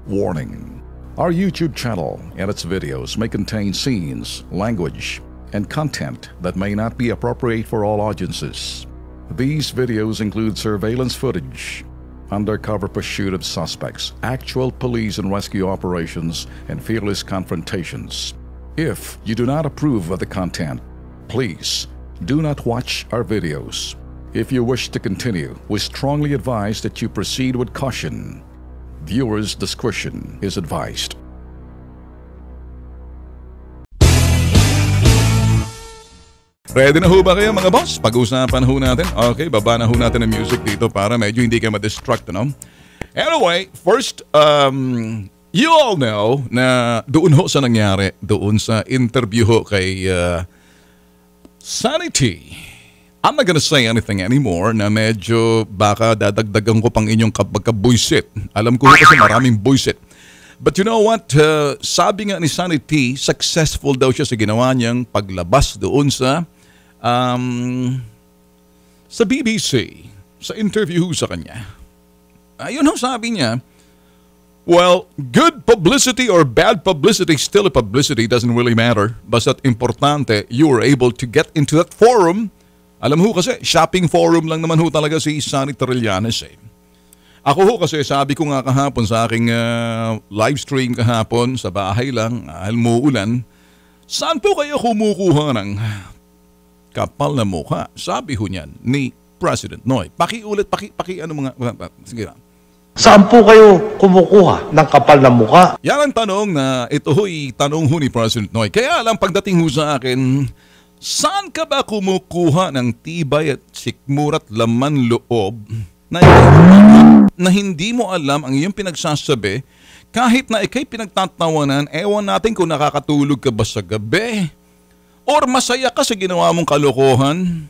Warning. Our YouTube channel and its videos may contain scenes, language, and content that may not be appropriate for all audiences. These videos include surveillance footage, undercover pursuit of suspects, actual police and rescue operations, and fearless confrontations. If you do not approve of the content, please do not watch our videos. If you wish to continue, we strongly advise that you proceed with caution. Viewers' discretion is advised. Ready na ho ba kayo mga boss? Pag-usapan ho natin. Okay, baba na ho natin ang music dito para medyo hindi kayo ma-distract, no? Anyway, first, you all know na doon ho sa nangyari, doon sa interview ho kay Sunny T. I'm not gonna say anything anymore na medyo baka dadagdagan ko pang inyong pagka-buisit. Alam ko kasi maraming buisit. But you know what? Sabi nga ni Sunny T, successful daw siya sa ginawa niyang paglabas doon sa BBC, sa interview sa kanya. Ayun ho sabi niya, well, good publicity or bad publicity, still a publicity, doesn't really matter. Basta't importante, you were able to get into that forum. Alam ho kasi, shopping forum lang naman ho talaga si Sunny Trillanes eh. Ako ho kasi sabi ko nga kahapon sa aking live stream kahapon sa bahay lang, umuulan, saan po kayo kumukuha ng kapal na mukha? Sabi ho niyan ni President Noy. Pakiulit, ano mga, sige lang. Saan po kayo kumukuha ng kapal na mukha? Yan ang tanong na ito ho'y tanong ho ni President Noy. Kaya lang pagdating ho sa akin, saan ka ba kumukuha ng tibay at sikmurat laman loob na hindi mo alam ang iyong pinagsasabi kahit na ikay pinagtatawanan, ewan natin kung nakakatulog ka ba sa gabi or masaya ka sa ginawa mong kalokohan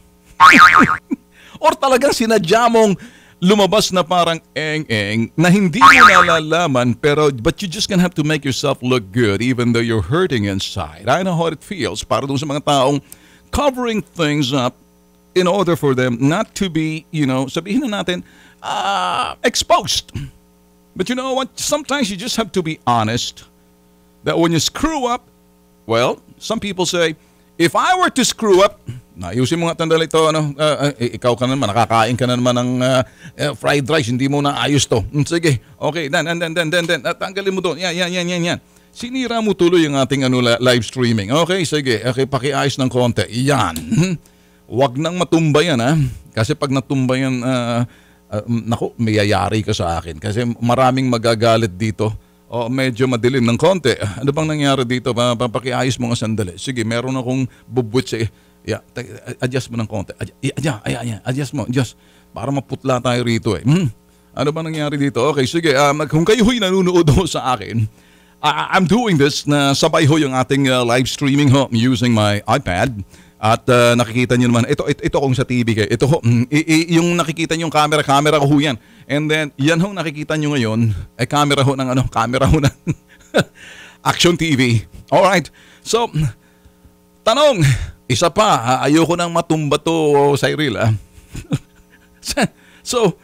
or talagang sinadya mong lumabas na parang eng-eng na hindi mo nalalaman but you just gonna have to make yourself look good even though you're hurting inside. I know how it feels para doon sa mga taong covering things up in order for them not to be, sabihin na natin, exposed. But you know what? Sometimes you just have to be honest that when you screw up, well, some people say, if I were to screw up, ayusin mo nga tandali ito, ikaw ka naman, nakakain ka na naman ng fried rice, hindi mo na ayos to. Sige, okay, then, tanggalin mo doon, yan. Sinira mo tuloy yung ating live streaming. Okay, sige, okay, pakiayos ng konti. Yan. Huwag nang matumba yan, ha? Kasi pag natumba yan, naku, mayayari ka sa akin. Kasi maraming magagalit dito. O medyo madilim ng konti. Ano bang nangyari dito? Pakiayos mo nga sandali. Sige, meron akong bubwit sa... Yeah, adjust mo ng konti. Adjust mo. Adjust. Para maputla tayo rito eh. Ano bang nangyari dito? Okay, sige. Kung kayo ho'y nanonood ho sa akin, I'm doing this na sabay ho yung ating live streaming ho using my iPad. At nakikita nyo naman, ito kung sa TV kayo. Ito ho, yung nakikita nyo yung camera ko ho yan. And then, yan ho nakikita nyo ngayon, ay camera ho ng Action TV. Alright. So, tanong, isa pa, ayoko nang matumba to, Cyril. So,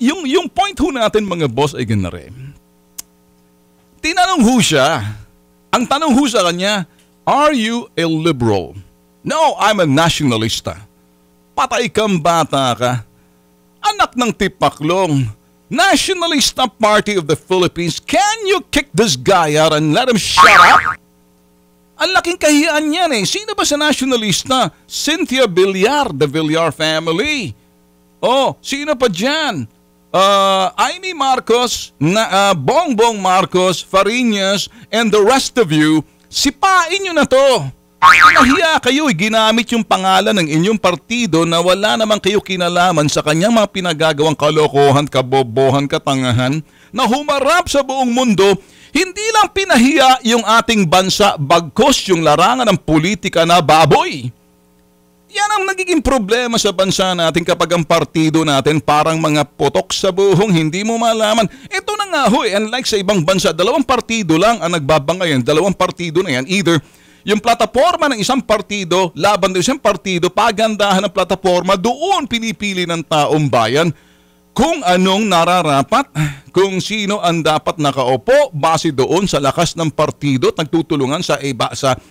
yung point ho natin mga boss ay ganare. Tinanong ho siya. Ang tanong ho sa kanya, are you a liberal? No, I'm a nationalista. Patay kang bata ka. Anak ng tipaklong. Nationalista Party of the Philippines. Can you kick this guy out and let him shut up? Ang laking kahiyan yan eh. Sino ba sa nationalista? Cynthia Villar, the Villar family. Oh, sino pa dyan? Amy Marcos, Bongbong Marcos, Fariñas, and the rest of you, sipain nyo na to. Nahiya kayo, ginamit yung pangalan ng inyong partido na wala naman kayo kinalaman sa kanyang mga pinagagawang kalokohan, kabobohan, katangahan, na humarap sa buong mundo. Hindi lang pinahiya yung ating bansa, bagkos yung larangan ng politika na baboy. Yan ang nagiging problema sa bansa natin kapag ang partido natin parang mga putok sa buhong, hindi mo malaman. Ito na nga ho, unlike sa ibang bansa, 2 partido lang ang nagbabangayan, 2 partido na yan. Either yung plataforma ng isang partido, laban ng isang partido, pagandahan ng plataforma, doon pinipili ng taong bayan. kung anong nararapat, kung sino ang dapat nakaupo base doon sa lakas ng partido at nagtutulungan sa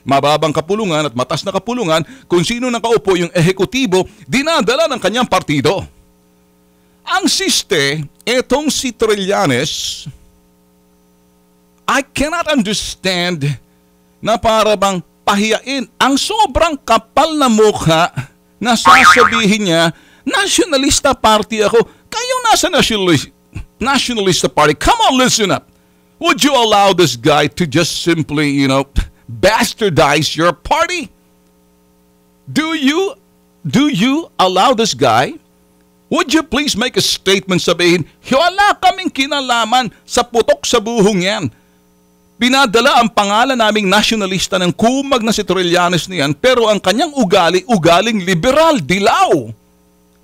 mababang kapulungan at matas na kapulungan, kung sino nakaupo yung ehekutibo, dinadala ng kanyang partido. Ang siste, etong si Trillanes, I cannot understand na para bang pahiyain ang sobrang kapal na mukha na sasabihin niya, nationalista party ako. Kayo nasa nationalista party. Come on, listen up. Would you allow this guy to just simply, bastardize your party? Do you allow this guy? Would you please make a statement sabihin, wala kaming kinalaman sa putok sa buhong yan. Pinadala ang pangalan naming nationalista ng kumag na si Trillanes niyan, pero ang kanyang ugaling liberal, dilaw.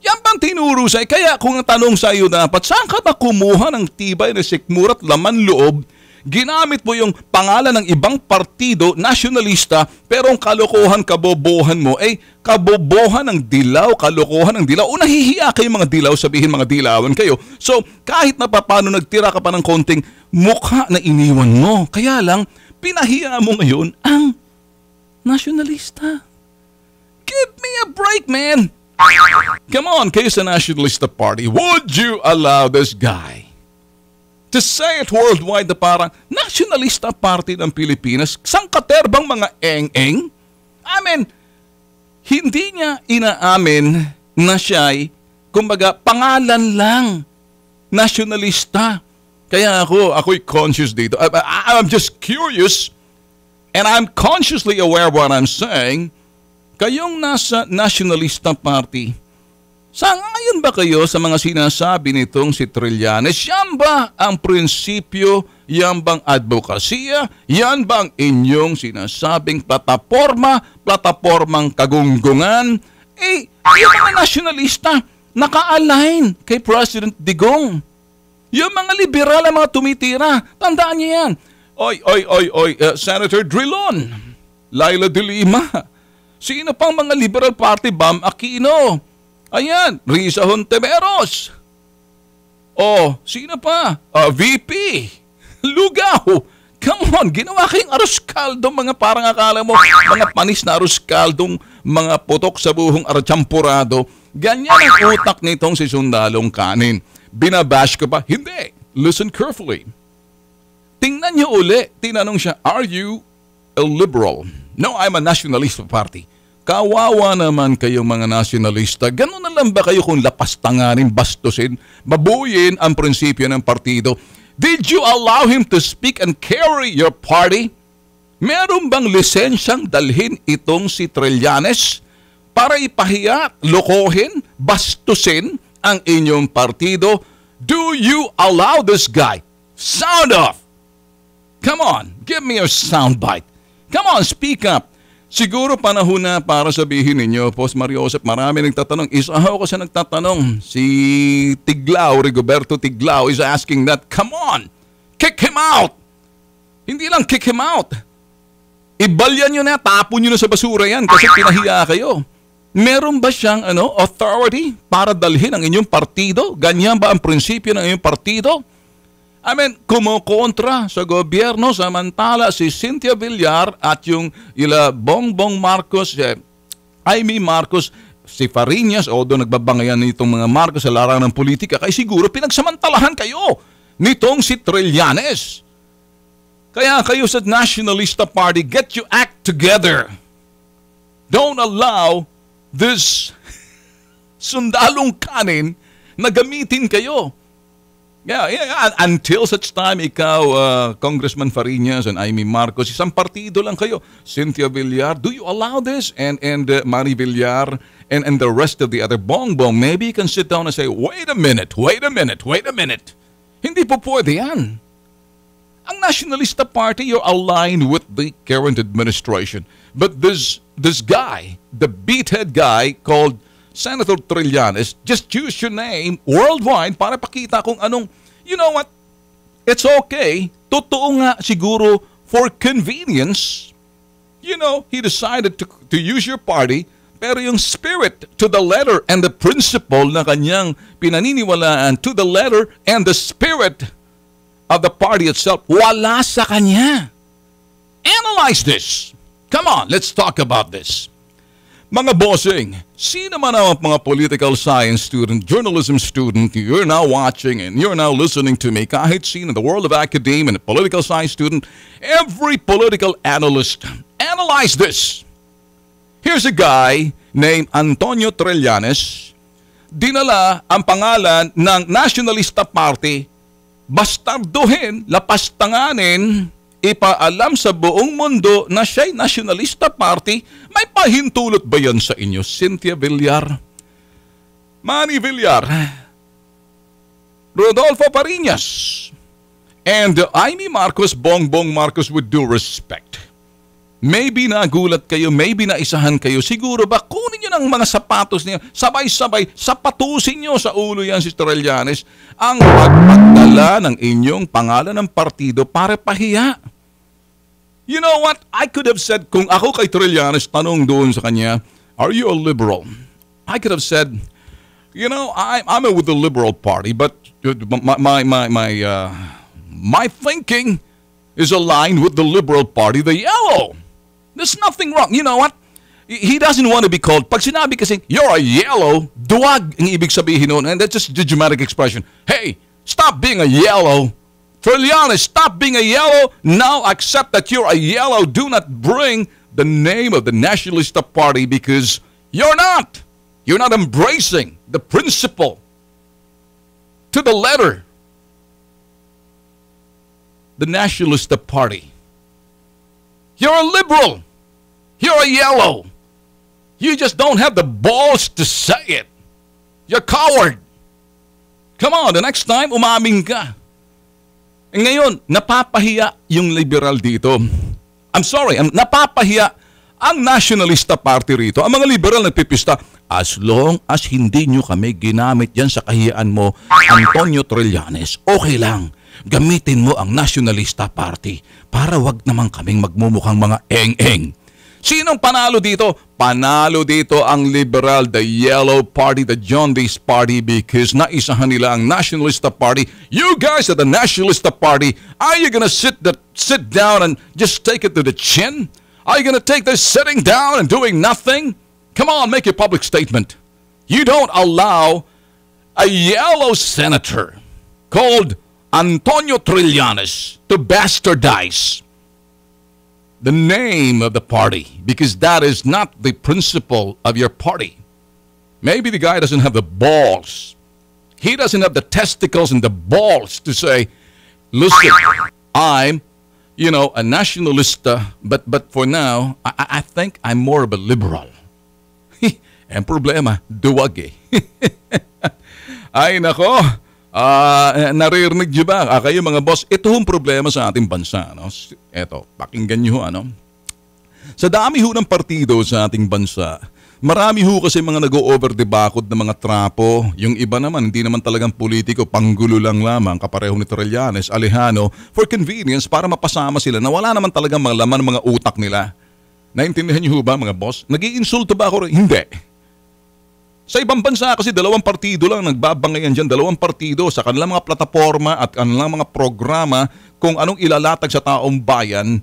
Yan bang tinuro sa'yo? Kaya kung ang tanong sa iyo dapat, saan ka ba kumuha ng tibay na sikmura at laman loob? Ginamit mo yung pangalan ng ibang partido, nationalista, pero ang kalokohan, kabobohan mo, kabobohan ng dilaw, kalokohan ng dilaw. O nahihiya kayo mga dilaw, sabihin mga dilawan kayo. So, kahit na paano nagtira ka pa ng konting mukha na iniwan mo, kaya lang, pinahiya mo ngayon ang nationalista. Give me a break, man! Come on, kayo sa Nationalista Party, would you allow this guy to say it worldwide na parang Nationalista Party ng Pilipinas, sangkaterbang mga eng-eng? Hindi niya inaamin na siya'y, kumbaga, pangalan lang, nationalista. Kaya ako'y conscious dito. I'm just curious and I'm consciously aware of what I'm saying. Kayong nasa Nationalista Party, sangayon ba kayo sa mga sinasabi nitong si Trillanes? Yan ba ang prinsipyo? Yan bang advokasya? Yan bang inyong sinasabing platapormang kagunggungan? Yung mga nationalista, naka-align kay President Digong. Yung mga liberal ang mga tumitira, tandaan niyo yan. Senator Drilon, Laila de Lima, sino pang mga Liberal Party, Bam Aquino? Ayan, Risa Hontiveros. Sino pa? VP. Lugaw. Come on, ginawa kayong arroz caldo, mga parang akala mo, mga panis na arroz caldong, mga putok sa buhong archampurado. Ganyan ang utak nitong si Sundalong Kanin. Binabash ko pa? Hindi. Listen carefully. Tingnan niyo uli. Tinanong siya, are you a liberal? No, I'm a nationalist party. Kawawa naman kayong mga nationalista. Ganun na lang ba kayo kung lapastanganin, bastusin, babuyin ang prinsipyo ng partido? Did you allow him to speak and carry your party? Meron bang lisensyang dalhin itong si Trillanes para ipahiya, lokohin, bastusin ang inyong partido? Do you allow this guy? Sound off! Come on, give me a soundbite. Come on, speak up. Siguro panahon na para sabihin ninyo, Post Mariosep, marami nagtatanong. Isa ako kasi nagtatanong. Si Rigoberto Tiglao is asking that, come on, kick him out. Hindi lang kick him out. Ibalyan nyo na, tapon nyo na sa basura yan kasi pinahiya kayo. Meron ba siyang authority para dalhin ang inyong partido? Ganyan ba ang prinsipyo ng inyong partido? Kumukontra sa gobyerno, samantala si Cynthia Villar at yung Bongbong Marcos, Amy Marcos, si Fariñas, although nagbabangayan nitong mga Marcos sa larangan ng politika, kaya siguro pinagsamantalahan kayo nitong si Trillanes. Kaya kayo sa Nationalista Party, get your act together. Don't allow this Sundalong Kanin na gamitin kayo. Yeah, until such time ikaw, Congressman Fariñas and Amy Marcos, isang partido lang kayo. Cynthia Villar, do you allow this? And Mari Villar and the rest of the other Bongbong, maybe you can sit down and say, wait a minute. Hindi po pwede yan. Ang Nationalista Party, you're aligned with the current administration. But this guy, the beathead guy called Senator Trillanes, just use your name worldwide para pakita kung anong, you know what, it's okay. Totoo nga siguro for convenience. He decided to use your party Pero yung spirit to the letter and the principle na kanyang pinaniniwalaan to the letter and the spirit of the party itself, wala sa kanya. Analyze this. Come on, let's talk about this. Mga bossing, sino man ang mga political science student, journalism student, you're now watching and you're now listening to me, kahit sino in the world of academia and a political science student, every political analyst, analyze this. Here's a guy named Antonio Trillanes, dinala ang pangalan ng Nationalista Party, bastarduhin, lapastanganin, ipaalam sa buong mundo na siya'y Nationalista Party. May pahintulot ba yan sa inyo, Cynthia Villar, Manny Villar, Rodolfo Pariñas, and Amy Marcos, Bongbong Marcos, with due respect? Maybe nagulat kayo, maybe naisahan kayo. Siguro ba kunin nyo ng mga sapatos niyo, sabay-sabay, sapatusin nyo sa ulo yan si Trillanes ang pagpagdala ng inyong pangalan ng partido para pahiya. You know what? I could have said, kung ako kay Trillanes, tanong doon sa kanya, are you a liberal? I could have said, you know, I'm with the Liberal Party, but my thinking is aligned with the Liberal Party, the yellow. There's nothing wrong. You know what? He doesn't want to be called. Pag sinabi kasi, you're a yellow, duwag ang ibig sabihin noon. And that's just the dramatic expression. Hey, stop being a yellow. Trillanes, stop being a yellow. Now accept that you're a yellow. Do not bring the name of the Nationalista Party because you're not. You're not embracing the principle to the letter. The Nationalista Party. You're a liberal. You're a yellow. You just don't have the balls to say it. You're a coward. Come on, the next time, umamin ka. E ngayon, napapahiya yung liberal dito. I'm sorry, napapahiya ang Nationalista Party rito. Ang mga liberal nagpipista, as long as hindi nyo kami ginamit yan sa kahiyaan mo, Antonio Trillanes, okay lang. Gamitin mo ang Nationalista Party para wag naman kaming magmumukhang mga eng-eng. Sinong panalo dito? Panalo dito ang liberal, the Yellow Party, the Jaundice Party, because naisahan nila ang Nationalista Party. You guys at the Nationalista Party, are you gonna sit down and just take it to the chin? Are you gonna take this sitting down and doing nothing? Come on, make a public statement. You don't allow a yellow senator called Antonio Trillanes to bastardize the name of the party because that is not the principle of your party. Maybe the guy doesn't have the balls. He doesn't have the testicles and the balls to say, listen, I'm, a nationalista, but for now, I think I'm more of a liberal. Ang problema, duwag eh. Ay nako. Naririnig nyo ba? Kayo mga boss, ito yung problema sa ating bansa. No? Eto, pakinggan nyo. Sa dami ho ng partido sa ating bansa, marami ho kasi mga nag-o-over-debakod na mga trapo. Yung iba naman, hindi naman talagang politiko, panggulo lang lamang, kapareho ni Trillanes, Alejano, for convenience, para mapasama sila na wala naman talagang mga laman mga utak nila. Naintindihan nyo ba mga boss? Nag-iinsulto ba ako? Hindi. Sa ibang bansa kasi dalawang partido lang nagbabangayan dyan, dalawang partido sa kanilang mga plataforma at kanilang mga programa kung anong ilalatag sa taong bayan,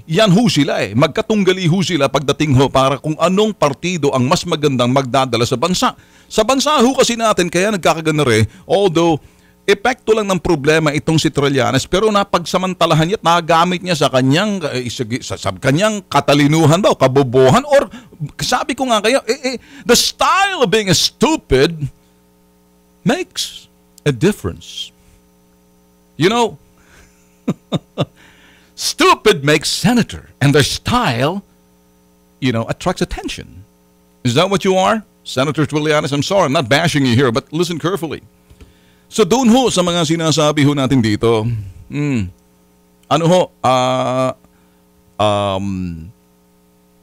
yan ho sila magkatunggali ho sila pagdating ho para kung anong partido ang mas magandang magdadala sa bansa. Sa bansa ho kasi natin kaya nagkakagana although epekto lang ng problema itong si Trillanes pero napagsamantalahan niya at nagamit niya sa kanyang katalinuhan ba o kabobohan or sabi ko nga kayo, the style of being a stupid makes a difference. You know, stupid makes senator and their style, attracts attention. Is that what you are? Senator Trillanes, I'm sorry, I'm not bashing you here, but listen carefully. So doon ho sa mga sinasabi ho natin dito,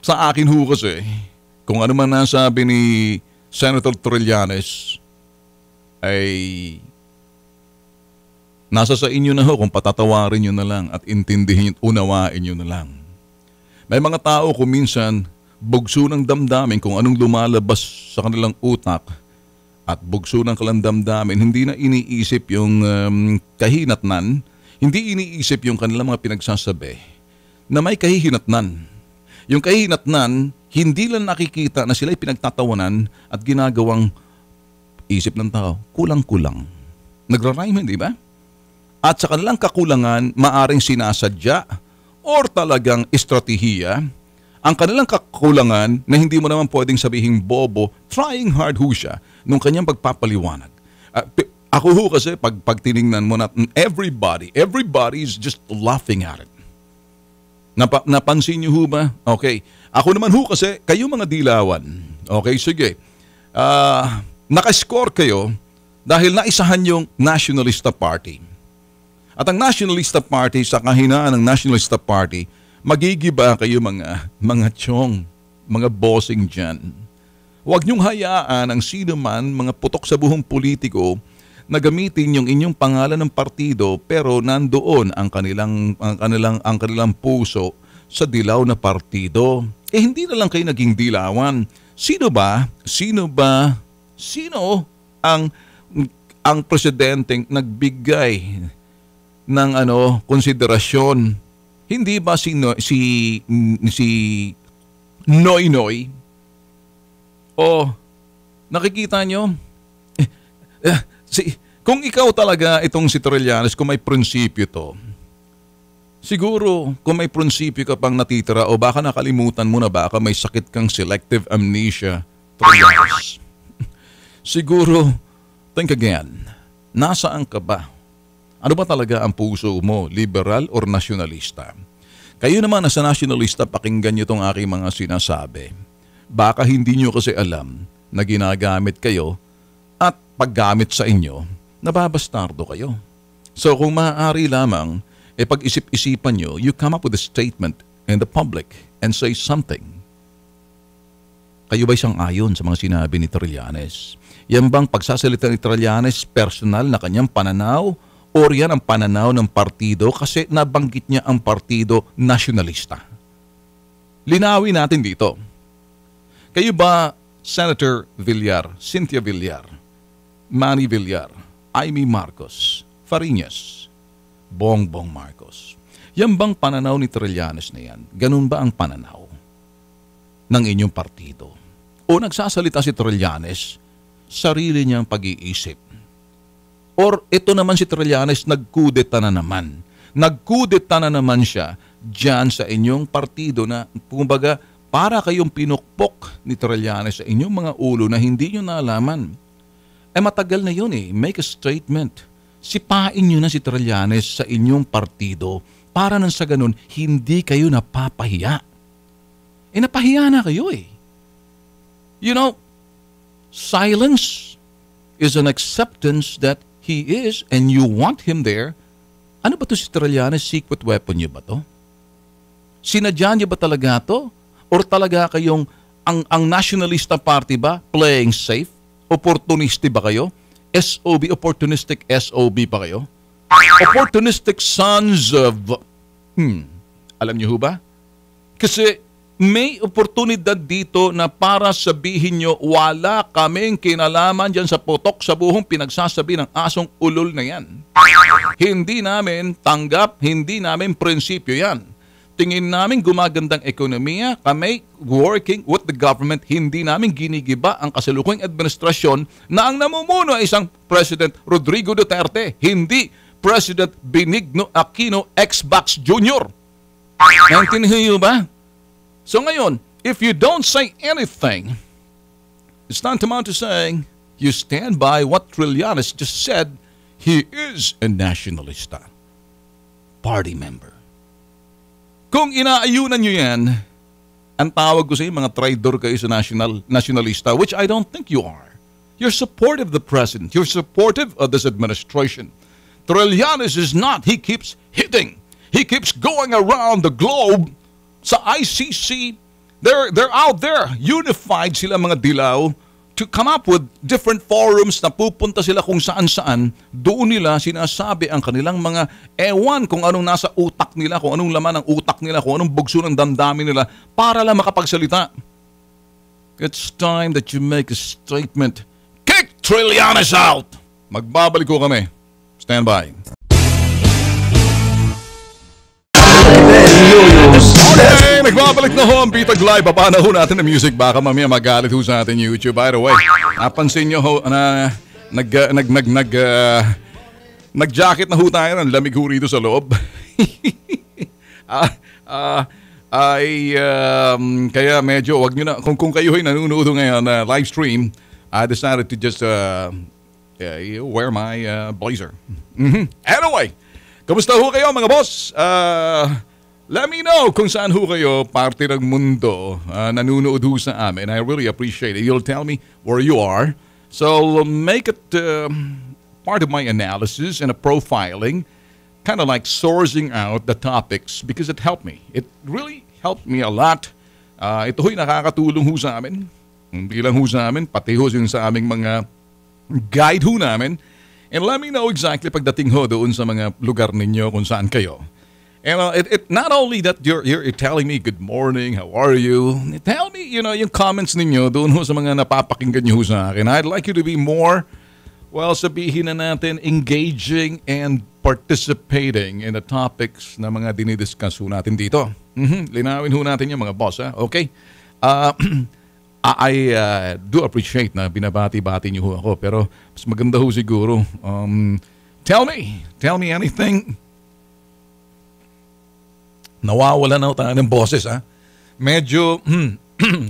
sa akin ho kasi, kung ano man nasabi ni Senator Trillanes, ay nasa sa inyo na ho kung patatawarin nyo na lang at intindihin, unawain nyo na lang. May mga tao kung minsan bugso ng damdamin kung anong lumalabas sa kanilang utak at bugso ng kanilang damdamin, hindi na iniisip yung kahinatnan, hindi iniisip yung kanilang mga pinagsasabi na may kahihinatnan. Yung kahihinatnan, hindi lang nakikita na sila'y pinagtatawanan at ginagawang isip ng tao, kulang-kulang. Nagra-rhyme, hindi ba? At sa kanilang kakulangan, maaring sinasadya or talagang estratehiya. Ang kanilang kakulangan na hindi mo naman pwedeng sabihing bobo, trying hard ho siya nung kanyang pagpapaliwanag. Ako ho kasi pag tinignan mo natin, everybody is just laughing at it. Napansin niyo ho ba? Okay. Ako naman ho kasi, kayo mga dilawan. Okay, sige. Nakascore kayo dahil naisahan yung Nationalista Party. At ang Nationalista Party, sa kahinaan ng Nationalista Party, magigiba kayo mga tiyong, mga bossing dyan. Huwag niyong hayaan ang sino man, mga putok sa buhong politiko, na gamitin yung inyong pangalan ng partido pero nandoon ang kanilang puso sa dilaw na partido. Hindi na lang kayo naging dilawan. Sino ang presidenteng nagbigay ng konsiderasyon? Hindi ba si Noynoy? Nakikita nyo? Kung ikaw talaga itong si Trillanes, kung may prinsipyo to, siguro kung may prinsipyo ka pang natitira o baka nakalimutan mo na baka may sakit kang selective amnesia, Trillanes. Siguro, think again, nasaan ka ba? Ano ba talaga ang puso mo, liberal or nasyonalista? Kayo naman na sa nasyonalista, pakinggan nyo itong aking mga sinasabi. Baka hindi nyo kasi alam na ginagamit kayo at paggamit sa inyo, nababastardo kayo. So kung maaari lamang, pag-isip-isipan nyo, you come up with a statement in the public and say something. Kayo ba isang ayon sa mga sinabi ni Trillanes? Yan bang pagsasalita ni Trillanes personal na kanyang pananaw o yan ang pananaw ng partido kasi nabanggit niya ang partido nasyonalista? Linawin natin dito. Kayo ba Senator Villar, Cynthia Villar, Manny Villar, Amy Marcos, Fariñas, Bongbong Marcos, yan bang pananaw ni Trillanes na yan? Ganun ba ang pananaw ng inyong partido? O nagsasalita si Trillanes, sarili niyang pag-iisip? Or ito naman si Trillanes, nagkudeta na naman. Nagkudeta na naman siya dyan sa inyong partido na, kumbaga, para kayong pinukpok ni Trillanes sa inyong mga ulo na hindi nyo nalaman. Matagal na yun Make a statement. Sipain nyo na si Trillanes sa inyong partido para nang sa ganun, hindi kayo napapahiya. Napahiya na kayo You know, silence is an acceptance that he is and you want him there. Ano ba to si Trillanes? Secret weapon nyo ba to? Sinadya nyo ba talaga to? Or talaga kayong, ang Nationalista Party ba, playing safe? Opportunistic ba kayo? SOB, opportunistic SOB pa kayo? Opportunistic sons of... Alam niyo ba? Kasi may oportunidad dito na para sabihin nyo, wala kaming kinalaman dyan sa putok sa buhong pinagsasabi ng asong ulol na yan. Hindi namin tanggap, hindi namin prinsipyo yan. Tingin namin gumagandang ekonomiya, kami working with the government, hindi namin ginigiba ang kasalukuyang administrasyon na ang namumuno ay isang President Rodrigo Duterte, hindi President Benigno Aquino X-Bax Jr. Naintindihan niyo ba? So ngayon, if you don't say anything, it's tantamount to saying you stand by what Trillanes just said. He is a nationalista party member. Kung inaayunan nyo yan, ang tawag ko sa inyo, mga traidor kayo sa nationalista, which I don't think you are. You're supportive of the president. You're supportive of this administration. Trillanes is not. He keeps hitting. He keeps going around the globe. Sa ICC, they're out there. Unified sila mga dilaw to come up with different forums na pupunta sila kung saan-saan. Doon nila sinasabi ang kanilang mga ewan kung anong nasa utak nila, kung anong laman ng utak nila, kung anong bugso ng damdamin nila para lang makapagsalita. It's time that you make a statement. Kick Trillanes out! Magbabalik ko kami. Stand by. Okay, nagbabalik na ho ang Bitag Live. Baba na ho natin ang music. Baka mamaya magalit ho sa atin YouTube. By the way, napansin nyo ho na nag-jacket na ho tayo ng lamig ho rito sa loob. Kaya medyo wag nyo na, kung kayo ay nanonood ngayon na live stream, I decided to just wear my blazer. Anyway, kamusta ho kayo mga boss? Let me know kung saan ho kayo parte ng mundo nanonood ho sa amin. I really appreciate it. You'll tell me where you are. So make it part of my analysis and a profiling, kind of like sourcing out the topics because it helped me. It really helped me a lot. Ito ho'y nakakatulong ho sa amin. Hindi lang ho sa amin, pati ho yung sa aming mga guide ho namin. And let me know exactly pagdating ho doon sa mga lugar ninyo kung saan kayo. And it not only that you're telling me good morning, how are you? Tell me, yung comments ninyo doon ho sa mga napapakinggan niyo ho sa akin. I'd like you to be more, well, sabihin na natin, engaging and participating in the topics na mga dinidiscuss ho natin dito. Linawin ho natin yung mga boss, ha? Okay? I do appreciate na binabati-bati niyo ho ako, pero mas maganda ho siguro. Tell me anything. Nawawala na tayo ng boses, ha? Medyo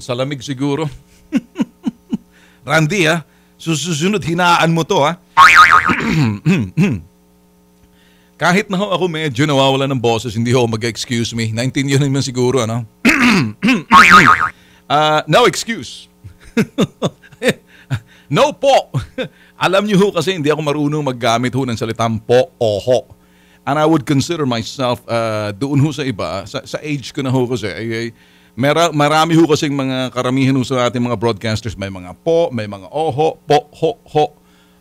sa lamig siguro. Randy, ha? Susunod, hinaan mo to, ha? Kahit na ako medyo nawawala ng boses, hindi ako mag-excuse me. Naintindihan naman siguro, ano? No excuse. No po. Alam niyo ho kasi hindi ako marunong maggamit ho ng salitang po o ho. And I would consider myself doon ho sa iba, sa age ko na ho kasi, marami ho kasing mga karamihan ho sa ating mga broadcasters, may mga po, may mga oho, po, ho.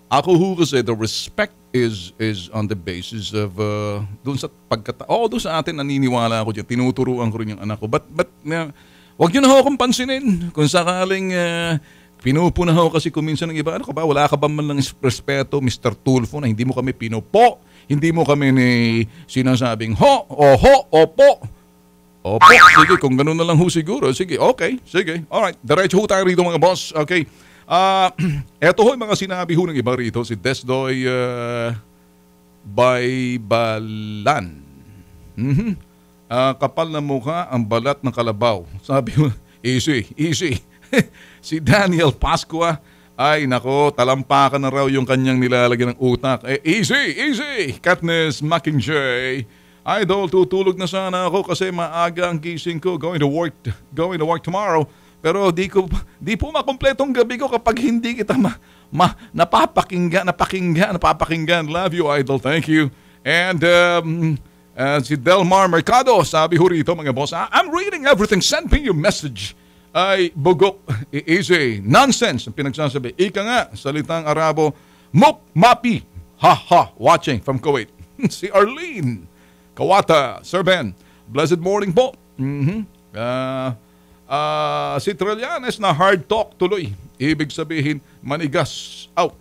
Ako ho kasi, the respect is on the basis of, doon sa doon sa atin naniniwala ako dyan, tinuturuan ko rin yung anak ko. But wag nyo na ho akong pansinin kung sakaling pinupuna ho kasi kung minsan ng iba, ano ka ba, wala ka ba man lang respeto, Mr. Tulfo, na hindi mo kami pinupo. Hindi mo kami sinasabing ho, opo. Opo, sige, kung ganun na lang ho siguro. Sige, okay, sige. Alright, diretso ho tayo rito mga boss. Okay. Eto ho yung mga sinabi ho ng iba rito. Si Desdoy Baybalan. Kapal na mukha ang balat ng kalabaw. Sabi mo, easy. Si Daniel Pascua, ay nako, talampakan na raw yung kanyang nilalagyan ng utak. Easy. Katniss Mackinjay. Idol, tutulog na sana ako kasi maaga ang gising ko. Going to work tomorrow. Pero di po makumpletong gabi ko kapag hindi kita napapakinggan. Love you, Idol. Thank you. And si Delmar Mercado, sabi ho rito mga boss, I'm reading everything. Send me your message. Ay bugok, easy, nonsense ang pinagsasabi. Ika nga, salitang Arabo, mapi, watching from Kuwait. Si Arlene Kawata, Sir Ben, blessed morning po. Si Trillanes na hard talk tuloy. Ibig sabihin, manigas out.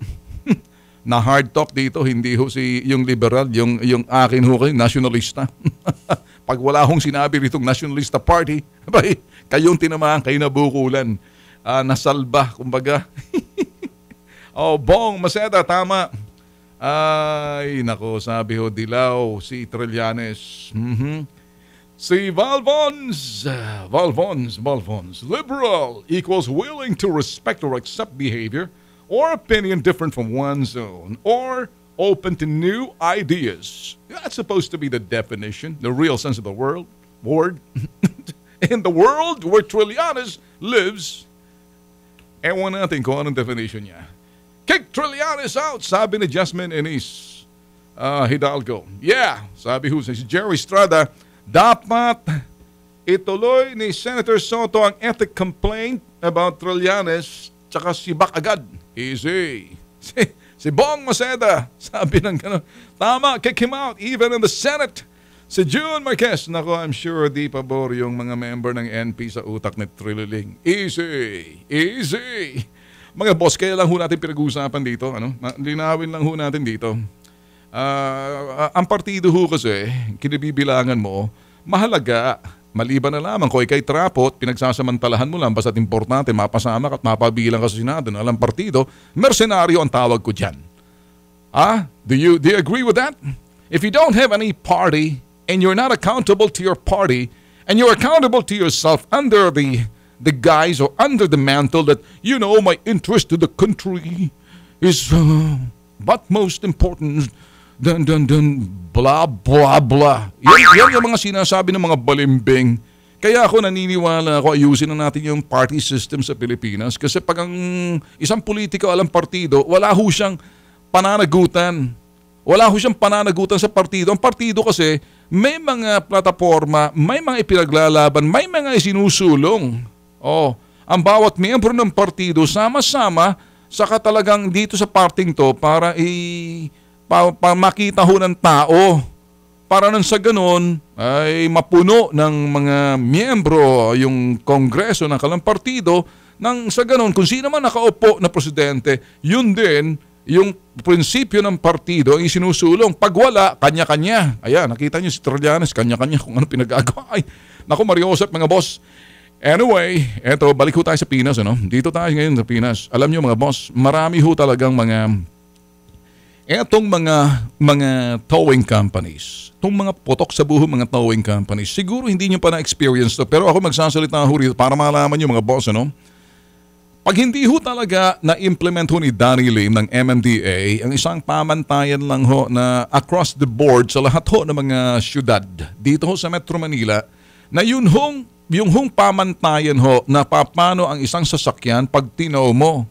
Na hard talk dito, hindi ho yung liberal, yung akin ho kayo, nationalista. Pag wala hong sinabi ritong nationalista party, kayong tinamaan, kayo nabukulan. Nasalba, kumbaga. Bong Maceda, tama. Ay, nako, sabi ho, dilaw, si Trillanes. Si Valvons, liberal equals willing to respect or accept behavior or opinion different from one's own, or open to new ideas. That's supposed to be the definition, the real sense of the word. In the world where Trillanes lives, ewan natin kung anong definition niya. Kick Trillanes out, sabi ni Jasmine Enis Hidalgo. Yeah, sabi si Jerry Estrada, dapat ituloy ni Senator Soto ang ethic complaint about Trillanes tsaka sibak agad. Easy. Si Bong Maceda, sabi ng gano'n, tama, kick him out even in the Senate. Si June Marquez, nako, I'm sure di pabor yung mga member ng NP sa utak ni Trililing. Easy! Easy! Mga boss, kaya lang ho natin pinag-uusapan dito. Linawin lang ho natin dito. Ang partido ho kasi, kinibibilangan mo, mahalaga. Maliban na lamang kung ikay trapot, pinagsasamantalahan mo lang basta't importante, mapasama ka at mapabilang ka sa Senado ng alang partido, mersenaryo ang tawag ko dyan. Do you agree with that? If you don't have any party, and you're not accountable to your party, and you're accountable to yourself under the guise or under the mantle that, you know, my interest to the country is but most important than blah, blah, blah. Yan yung mga sinasabi ng mga balimbing. Kaya ako naniniwala ako ayusin na natin yung party system sa Pilipinas kasi pag ang isang politiko alang partido, wala ho siyang pananagutan. Wala ho siyang pananagutan sa partido. Ang partido kasi may mga plataforma, may mga ipinaglalaban, may mga isinusulong. Ang bawat miyembro ng partido sama-sama saka talagang dito sa parting to para makita ho ng tao. Para nang sa ganon ay mapuno ng mga miyembro yung kongreso ng kalang partido nang sa ganon kung sino man nakaupo na presidente, yun din yung prinsipyo ng partido ang isinusulong. Pag wala, kanya-kanya. Ayan, nakita niyo si Trillanes, kanya-kanya kung ano pinagagawa. Ay, naku, Mariosep, mga boss. Anyway, eto, balik ho tayo sa Pinas. Dito tayo ngayon sa Pinas. Alam niyo mga boss, marami ho talagang etong mga towing companies. Itong mga potok sa buho mga towing companies. Siguro hindi niyo pa na-experience to, pero ako magsasalita ho rito para malaman niyo mga boss, Pag hindi ho talaga na-implement ho ni Danny Lim ng MMDA, ang isang pamantayan lang ho na across the board sa lahat ho ng mga syudad dito ho sa Metro Manila, na yung hong pamantayan ho na paano ang isang sasakyan pag tinaw mo.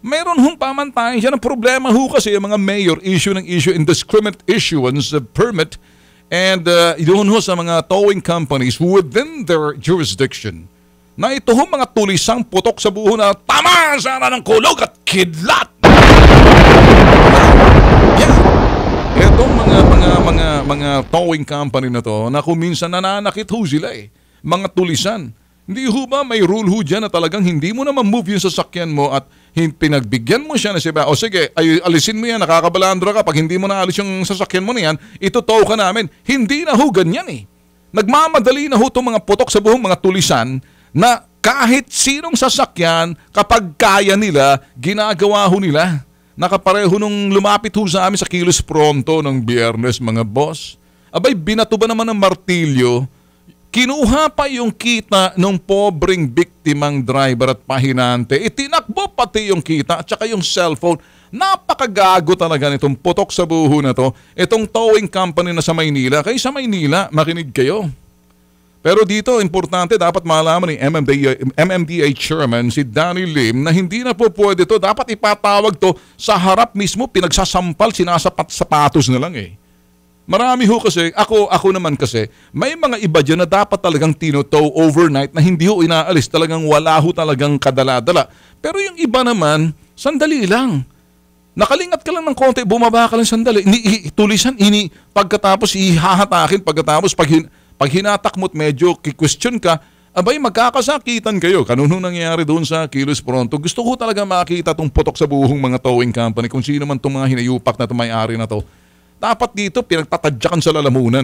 Meron hong pamantayan siya. Ang problema ho kasi yung mga mayor issue indiscriminate issuance of permit and yun ho sa mga towing companies within their jurisdiction. Na ito ho mga tulisang putok sa buho na tama sana ng kulog at kidlat. Itong mga towing company na to na kung minsan nananakit ho sila mga tulisan. Hindi ho ba may rule ho dyan na talagang hindi mo na ma-move yung sasakyan mo at pinagbigyan mo siya na siya, o sige, alisin mo yan, nakakabalandra ka, pag hindi mo na alis yung sasakyan mo na yan, ito-tow ka namin. Hindi na ho ganyan Nagmamadali na ho itong mga putok sa buhong mga tulisan na kahit sinong sasakyan, kapag kaya nila, ginagawa ho nila. Nakapareho nung lumapit ho sa amin sa Kilos Pronto ng Biyernes, mga boss. Abay, binato ba naman ng martilyo? Kinuha pa yung kita ng pobreng biktimang driver at pahinante. Itinakbo pati yung kita at saka yung cellphone. Napakagago talaga nitong putok sa buho na to. Itong towing company na sa Maynila. Kayo sa Maynila, makinig kayo. Pero dito, importante, dapat malaman ni MMDA Chairman si Danny Lim na hindi na po pwede to. Dapat ipatawag to sa harap mismo, pinagsasampal, sinasapat-sapatos na lang Marami ho kasi, ako naman kasi, may mga iba dyan na dapat talagang tinotow overnight na hindi ho inaalis. Talagang wala ho talagang kadala-dala. Pero yung iba naman, sandali lang. Nakalingat ka lang ng konti, bumaba ka lang sandali. Tulisan, pagkatapos ihahatakin, pagkatapos pag hinatak mo't medyo question ka, abay magkakasakitan kayo. Kanunong nangyayari doon sa Kilos Pronto. Gusto ko talaga makita itong putok sa buhong mga towing company kung sino man itong mga hinayupak na may-ari na to. Dapat dito pinagtatadyakan sa lalamunan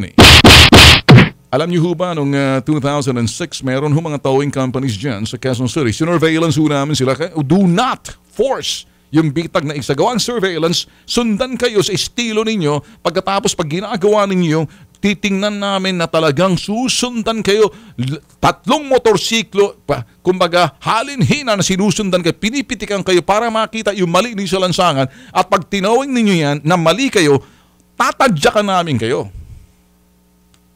Alam niyo ho ba, noong 2006, meron ho mga towing companies dyan sa Quezon City. Surveillance ho namin sila. Do not force yung bitag na isagawang surveillance. Sundan kayo sa estilo ninyo. Pagkatapos pag ginagawa ninyo, titingnan namin na talagang susundan kayo. 3 motorsiklo, kumbaga halin-hina na sinusundan kayo, pinipitikan kayo para makita yung mali ninyo sa lansangan. At pag tinawing ninyo yan na mali kayo, tatadyakan namin kayo.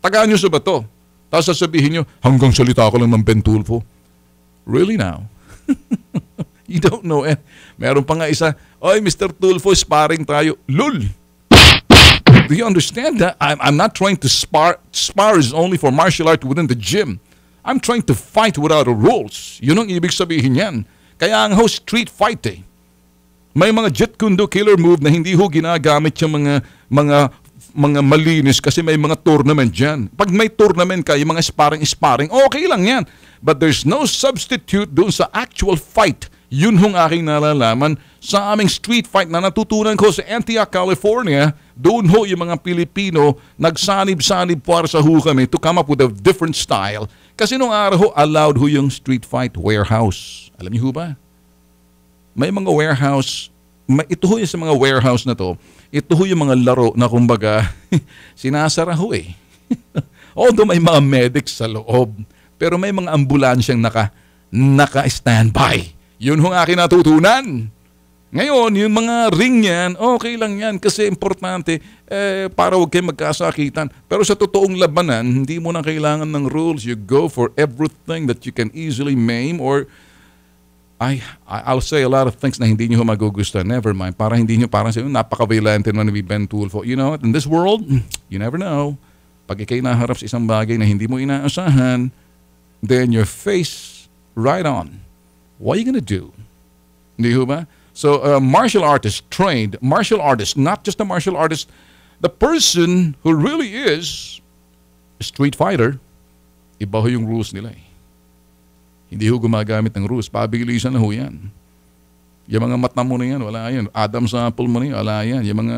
Tagaan nyo sa bato. Tapos sasabihin nyo, hanggang salita ko lang ng Ben Tulfo. Really now? You don't know Meron pa nga isa, oy Mr. Tulfo, sparring tayo. Lul! Do you understand that? I'm not trying to spar. Spar is only for martial art within the gym. I'm trying to fight without rules. Yun ang ibig sabihin yan. Kaya ang street fight May mga Jeet Kune Do killer move na hindi ho ginagamit yung mga mga malinis kasi may mga tournament dyan. Pag may tournament ka, yung mga sparring, okay lang yan. But there's no substitute doon sa actual fight. Yun hong aking nalalaman sa aming street fight na natutunan ko sa Antioch, California. Doon ho yung mga Pilipino nagsanib-sanib para sa ho kami to come up with a different style. Kasi nung araw ho, allowed ho yung street fight warehouse. Alam niyo ho ba? May mga warehouse, ito ho yung sa mga warehouse na to, ito ho yung mga laro na kumbaga sinasara ho eh. Although may mga medics sa loob, pero may mga ambulansyang naka-standby. Yun ho ang aking natutunan. Ngayon, yung mga ring yan, okay lang yan kasi importante para huwag kayo magkasakitan. Pero sa totoong labanan, hindi mo na kailangan ng rules. You go for everything that you can easily maim or I'll say a lot of things na hindi nyo magugustuhan. Never mind. Para hindi nyo parang sayo, napaka-violent naman ni Ben Tulfo. You know, in this world, you never know. Pag ikay naharap sa isang bagay na hindi mo inaasahan, then your face right on. What are you gonna do? Hindi ho ba? So, martial artist, trained martial artist, not just a martial artist, the person who really is a street fighter, iba ho yung rules nila eh. Hindi ho gumagamit ng rules. Pabilisan na ho yan. Yung mga mata mo na yan, wala yan. Adam's apple mo na yan, wala yan. Yung mga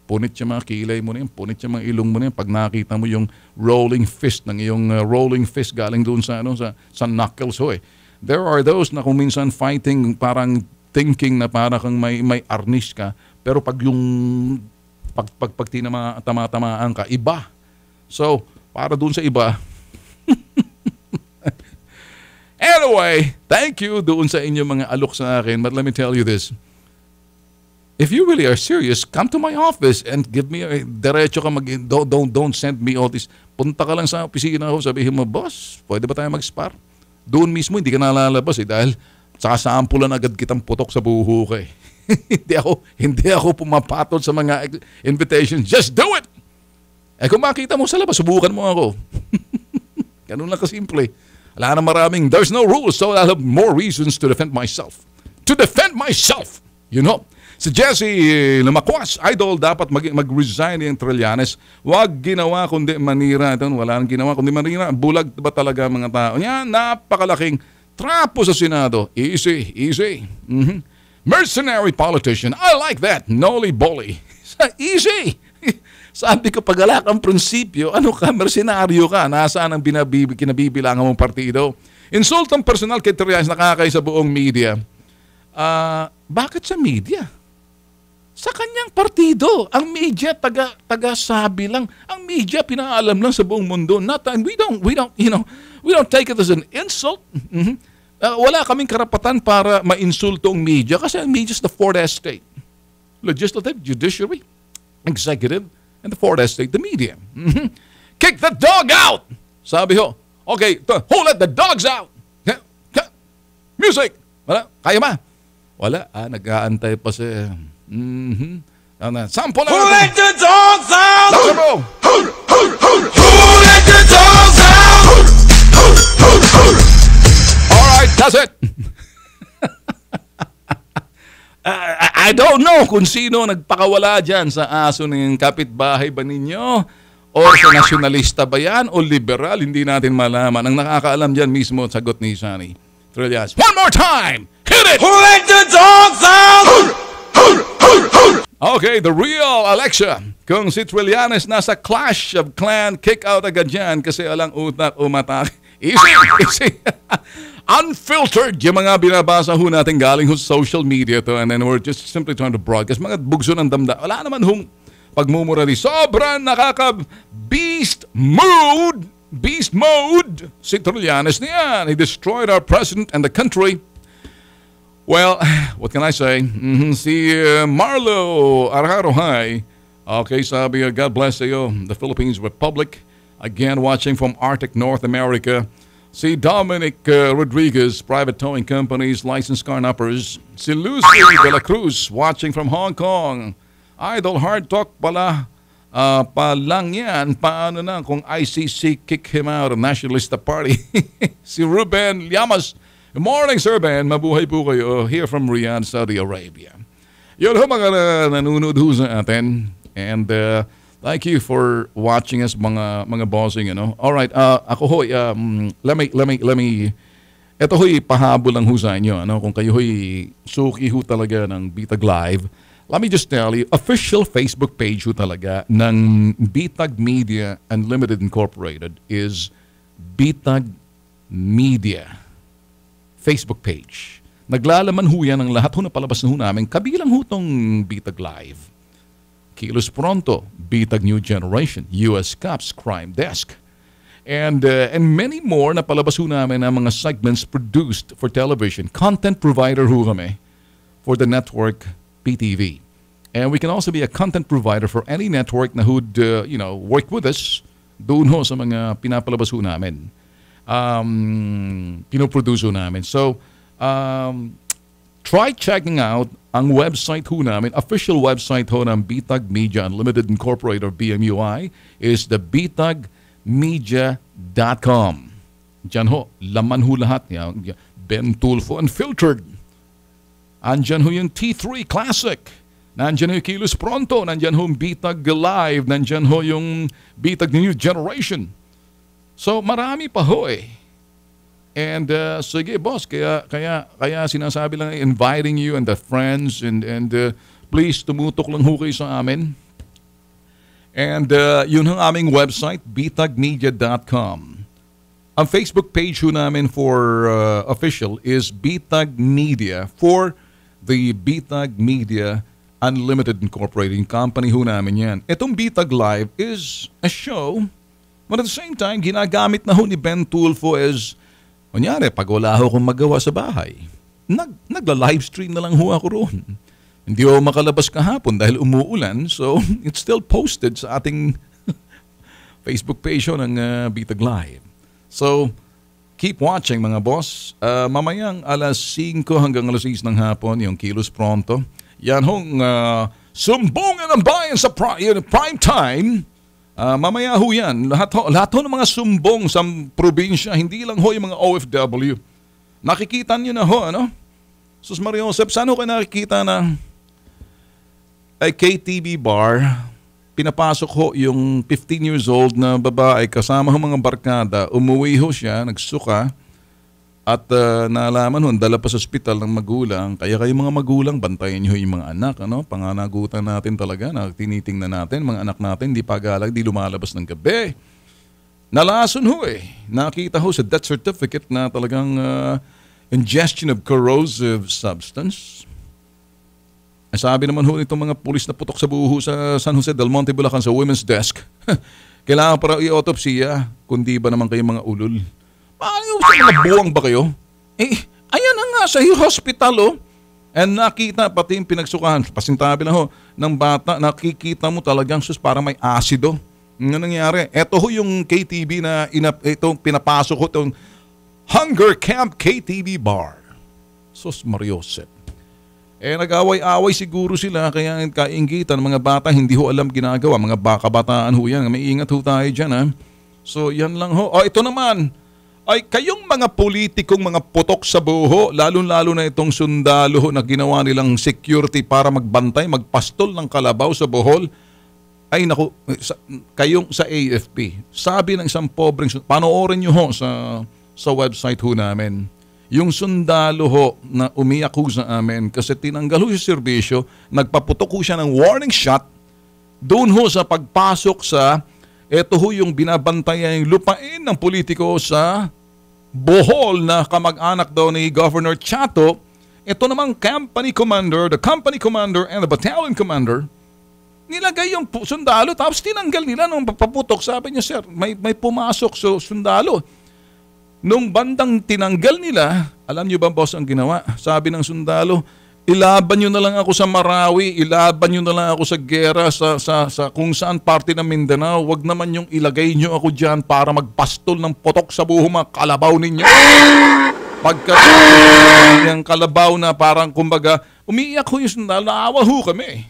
punit yung mga kilay mo na yan, punit yung mga ilong mo na yan. Pag nakita mo yung rolling fist ng iyong rolling fist galing doon sa knuckles ho eh. There are those na kung minsan fighting parang thinking na para kang may arnish ka. Pero pag yung pag tama-tamaan ka, iba. So, para doon sa iba, anyway, thank you doon sa inyong mga alok sa akin. But let me tell you this. If you really are serious, come to my office and give me diretso ka don't send me all this. Punta ka lang sa opisina ko, sabihin mo, boss, pwede ba tayo mag-spar? Doon mismo, hindi ka nalalabas dahil sasampulan agad kitang putok sa buho ka eh. hindi ako pumapatol sa mga invitations. Just do it! Kung makita mo sa labas, subukan mo ako. Ganun lang kasimple. Wala na maraming, there's no rules, so I'll have more reasons to defend myself. To defend myself! You know? Si Jesse Lamacuas, idol, dapat mag-resign yung Trillanes. Huwag ginawa kundi manira. Wala nang ginawa kundi manira. Bulag ba talaga mga tao? Yan, napakalaking trapo sa Senado. Easy. Mm-hmm. Mercenary politician. I like that. Noli-boli. Easy. Sabi ko, pag wala kang prinsipyo, ano ka, mersenaryo ka. Nasaan ang kinabibilangan mong partido? Insultang personal kay Trillanes nakakay sa buong media. Bakit sa media? Sa kanyang partido. Ang media taga-sabi lang. Ang media pinaalam lang sa buong mundo. We don't take it as an insult. Mm-hmm. Wala kaming karapatan para ma-insulto ang media kasi ang media is the fourth estate. Legislative, judiciary, executive, and the fourth estate, the media. Mm-hmm. Kick the dog out! Sabi ho. Okay, who let the dogs out? Music! Wala, kaya ba? Wala, nag-aantay pa siya. Sample Who let the dogs out? Who let the dogs out? Alright, that's it. I don't know kung sino nagpakawala dyan sa aso ng kapitbahay ba ninyo o sa nasyonalista ba yan o liberal, hindi natin malaman. Ang nakakaalam dyan mismo, sagot ni Sunny Trillanes. One more time! Hit it! Who let the dogs out? Okay, the real Alexa. Kung si Trillanes nasa Clash of Clan, kick out agad dyan kasi alang utak umatak. Easy. Unfiltered yung mga binabasa ho natin galing ho sa social media to and then we're just simply trying to broadcast. Mga bugso ng damda. Wala naman hong pagmumurali. Sobrang nakaka-beast mode si Trillanes niyan. He destroyed our president and the country. Well, what can I say? Si Marlo Ararohay, okay, sabi, God bless you, the Philippines Republic. Again, watching from Arctic North America. Si Dominic Rodriguez, private towing companies, licensed carnappers. Si Lucy de la Cruz, watching from Hong Kong. Idol Hard Talk pala. Palang yan. Paano na kung ICC kick him out of Nationalista Party? Si Ruben Llamas. Good morning, Sir Ben. Mabuhay po kayo here from Riyadh, Saudi Arabia. Yun ho mga nanonood ho sa atin. And Thank you for watching us mga bossing, All right, ako hoy, let me ito ho'y pahabol lang ho sa inyo, Kung kayo ho'y suki ho talaga ng Bitag Live, let me just tell you, official Facebook page ho talaga ng Bitag Media Unlimited Incorporated is Bitag Media Facebook page. Naglalaman ho yan ng lahat ho na palabas na ho namin, kabilang ho tong Bitag Live. Kilos Pronto, Bitag New Generation, US Cops Crime Desk, and many more na palabas ho namin ang mga segments produced for television. Content provider ho kami for the network PTV. And we can also be a content provider for any network na who'd, work with us doon ho sa mga pinapalabas ho namin. Pinoproduce ho namin. So, try checking out ang website ho namin, official website ho ng Bitag Media Unlimited Incorporated or BMUI is the bitagmedia.com. Diyan ho, laman ho lahat. Ben Tulfo Unfiltered. Andyan ho yung T3 Classic. Nandyan ho yung Kilos Pronto. Nandyan ho yung Bitag Live. Nandyan ho yung Bitag New Generation. So marami pa ho eh. And sige boss, kaya sinasabi lang, inviting you and the friends and please tumutok lang ho kayo sa amin. And yun ang aming website, bitagmedia.com. Ang Facebook page ho namin for official is Bitag Media for the Bitag Media Unlimited Incorporated company ho namin yan. Itong Bitag Live is a show, but at the same time, ginagamit na ho ni Ben Tulfo as, kunyari, pag wala ho akong magawa sa bahay, nagla-livestream na lang ho ako roon. Hindi ho makalabas kahapon dahil umuulan, so it's still posted sa ating Facebook page ng Bitag Live. So, keep watching mga boss. Mamayang alas 5 hanggang alas 6 ng hapon, yung Kilos Pronto. Yan hong sumbungan ng bayan sa prime time. Mamaya ho yan. Lahat ho ng mga sumbong sa probinsya, hindi lang ho yung mga OFW. Nakikita nyo na ho, Sus Mario Joseph, saan ho kayo nakikita na ay KTV bar, pinapasok ho yung 15 years old na babae kasama ho mga barkada, umuwi ho siya, nagsuka, at naalaman ho, dala pa sa ospital ng magulang. Kaya kayo mga magulang, bantayan nyo yung mga anak, Panganagutan natin talaga, na tinitingnan natin, mga anak natin, di pagalag, di lumalabas ng gabi. Nalason ho eh. Nakita ho sa death certificate na talagang ingestion of corrosive substance. Sabi naman ho itong mga pulis na putok sa buho sa San Jose del Monte, Bulacan sa women's desk. Kailangan para i-autopsya, kundi ba naman kayo mga ulol? Paano yung mga buwang ba kayo? Ayan na nga sa hospital, And nakita pati yung pinagsukahan, pasintabi lang ho, ng bata, nakikita mo talagang parang may asido. Ano nangyari? Ito ho yung KTV na itong pinapasok ho, itong Hunger Camp KTV Bar. Sus Mariosep. Nag-away-away siguro sila, kaya kainggitan, mga bata hindi ho alam ginagawa, mga kabataan ho yan. May ingat ho tayo dyan, ha? So yan lang ho. Ito naman, ay kayong mga politikong mga putok sa buho, lalo-lalo na itong sundalo ho na ginawa nilang security para magbantay, magpastol ng kalabaw sa Bohol. Ay naku, kayong sa AFP, sabi ng isang pobreng, panoorin nyo ho sa website ho namin. Yung sundalo ho na umiyak ho sa amin kasi tinanggal ho yung serbisyo, nagpaputok ho siya ng warning shot doon ho sa pagpasok sa, eto ho yung binabantayan yung lupain ng politiko sa Bohol na kamag-anak daw ni Governor Chato. Ito namang company commander, the company commander and the battalion commander, nilagay yung sundalo tapos tinanggal nila nung paputok. Sabi niya, sir, may pumasok sa sundalo. Nung bandang tinanggal nila, alam niyo ba boss ang ginawa? Sabi ng sundalo, ilaban niyo na lang ako sa Marawi, ilaban niyo na lang ako sa gera, sa kung saan parte ng Mindanao. Wag naman yung ilagay niyo ako dyan para magpastol ng potok sa buho mga kalabaw ninyo. Pagkatapos yung kalabaw na parang kumbaga, umiiyak ho yung sundalo, naawa ho kami.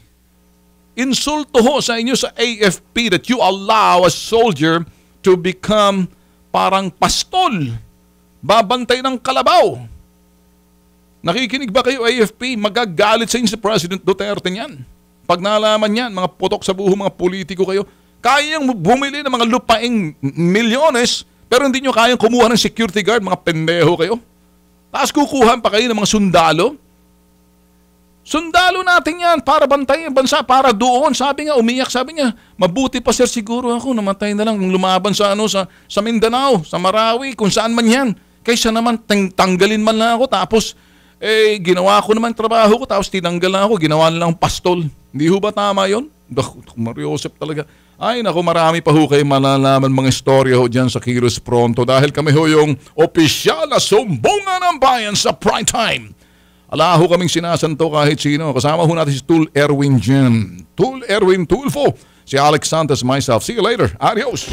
Insulto ho sa inyo sa AFP that you allow a soldier to become parang pastol, babantay ng kalabaw. Nakikinig ba kayo AFP? Magagalit sa inyo si President Duterte niyan. Pag nalaman niyan, mga putok sa buho, mga politiko kayo, Kayang bumili ng mga lupaing milyones, pero hindi nyo kayang kumuha ng security guard, mga pendeho kayo. Tapos kukuhan pa kayo ng mga sundalo. Sundalo natin yan para bantayan ang bansa, para doon. Sabi nga, umiyak, sabi niya, mabuti pa sir siguro ako, namatay na lang lumaban sa Mindanao, sa Marawi, kung saan man yan. Kaysa naman tanggalin man lang ako, tapos ginawa ko naman trabaho ko, tapos tinanggal lang ako, ginawa lang pastol. Hindi ho ba tama yun? Mariosep talaga. Ay naku, marami pa ho kayo malalaman mga istorya ho dyan sa Kilos Pronto dahil kami ho yung opisyal na sumbungan ng bayan sa prime time. Ala ho kaming sinasanto kahit sino. Kasama ho natin si Tool Erwin dyan. Tool Erwin Tulfo, si Alex Santos, myself. See you later. Adios.